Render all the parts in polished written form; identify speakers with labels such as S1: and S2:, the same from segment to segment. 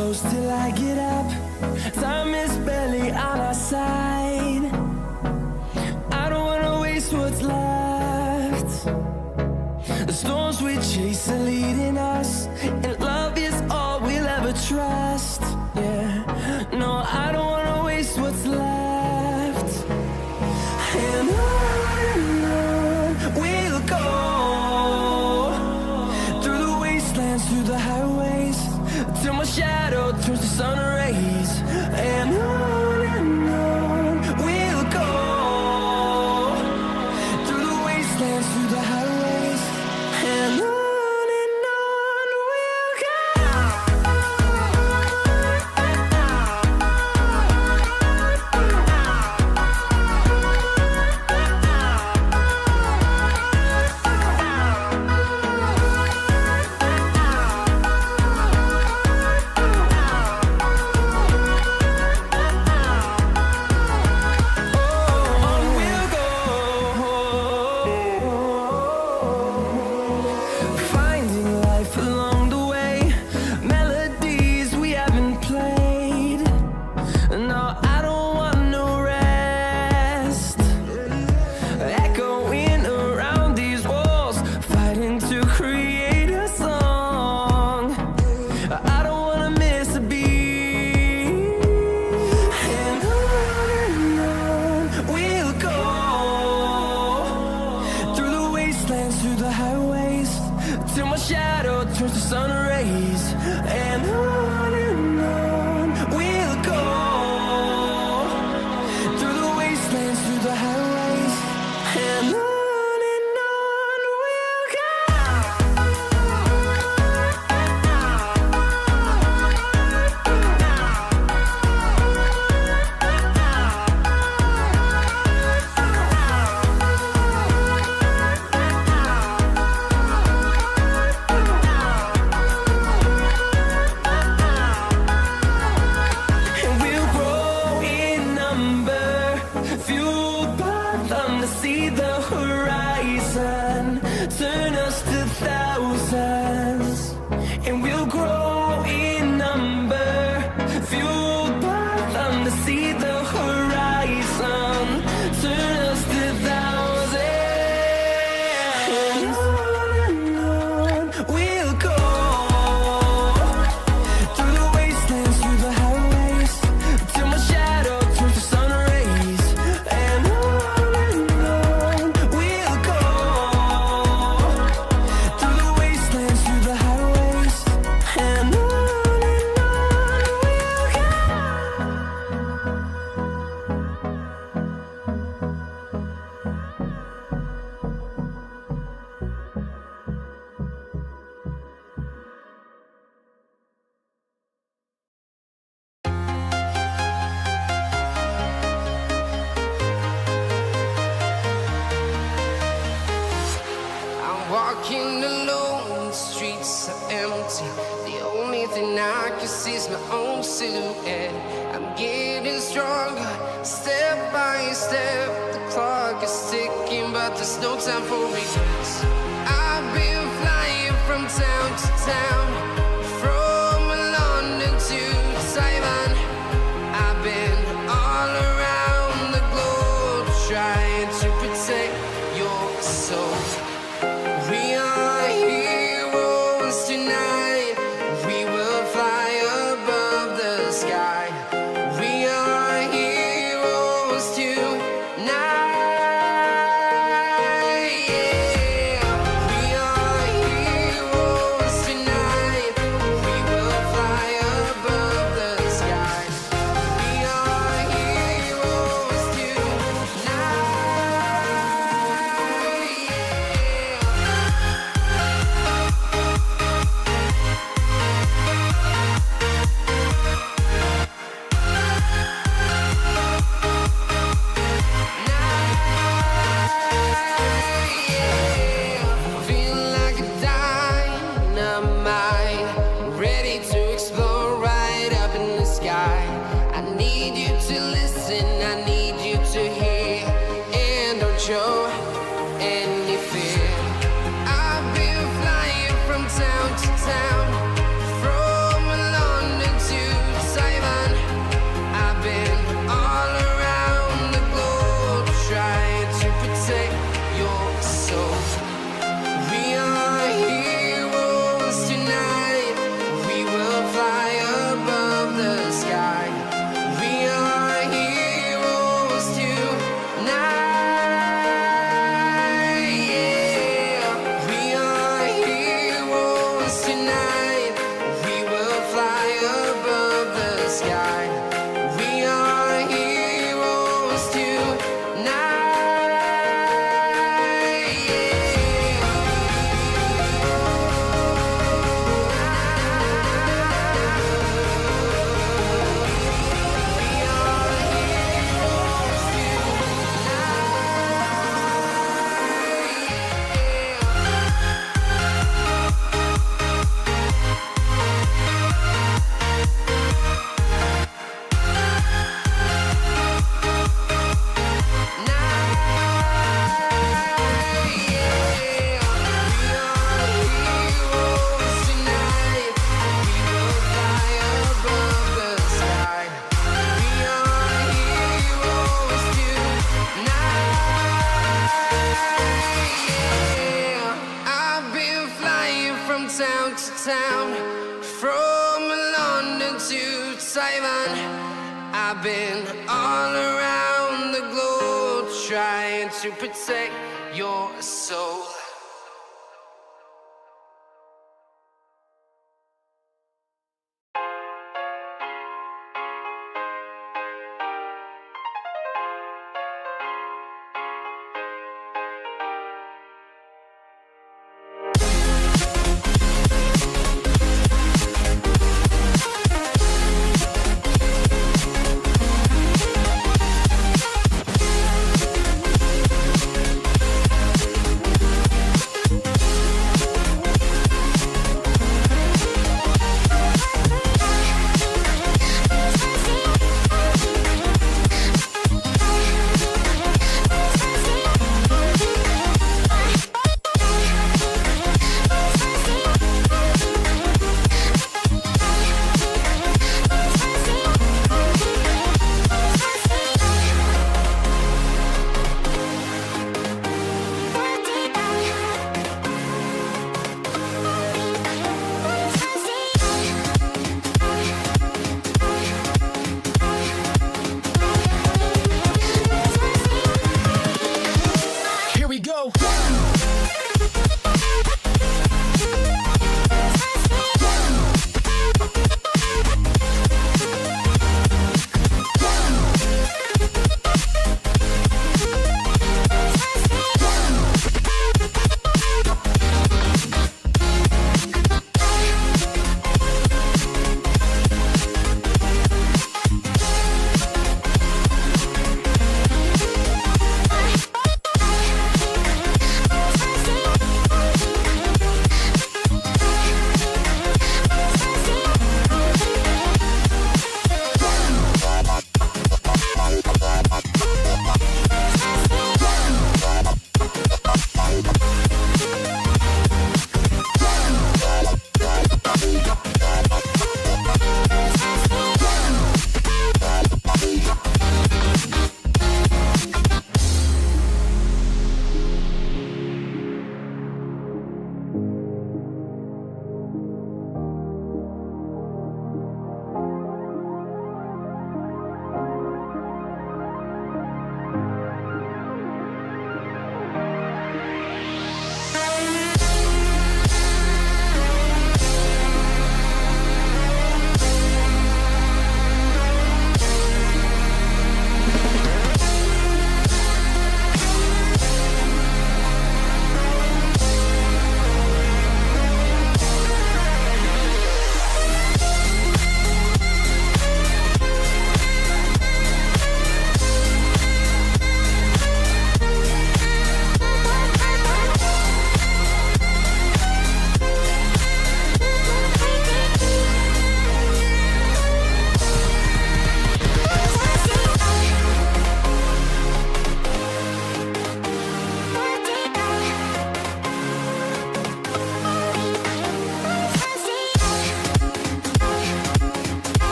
S1: close till I get up. Time is barely on our side. I don't wanna waste what's left. The storms we chase are leading us, and love is all we'll ever trust. Yeah, no, I don't wanna waste what's left. And on we'll go, through the wastelands, through the highways, till my shadow turns to sun rays. And on we'll go, through the wastelands, through the highways, and on we'll go. Finding life along the way, melodies we haven't played. No, I don't want no rest. Echoing around these walls, fighting to create a song. I don't wanna miss a beat. And on we'll go, through the wastelands, through the highways, till my shadow turns to sun rays. And on we'll go, through the wastelands, through the highways, and on we'll go. And we'll grow in number, fueled by them to see the horizon, turn us to thousands. And we'll grow in number, fueled by them to see the horizon, turn us to thousands. And on we'll go, through the wastelands, through the highways, till my shadow turns to sun rays. And on we'll go, through the wastelands, through the highways, and on we'll go.
S2: I'm walking alone, the streets are empty. The only thing I can see is my own silhouette. I'm getting stronger, step by step. The clock is ticking, but there's no time for regrets. I've been flying from town to town, from London to Taiwan. I've been all around the globe, trying to protect your soul. We are heroes tonight. We will fly above the sky. We are heroes tonight. Yeah. We are heroes tonight. We will fly above the sky. We are heroes tonight. show any fear. I've been flying from town to town, from London to town to town, from London to Taiwan. I've been all around the globe trying to protect your soul.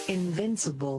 S3: Invincible.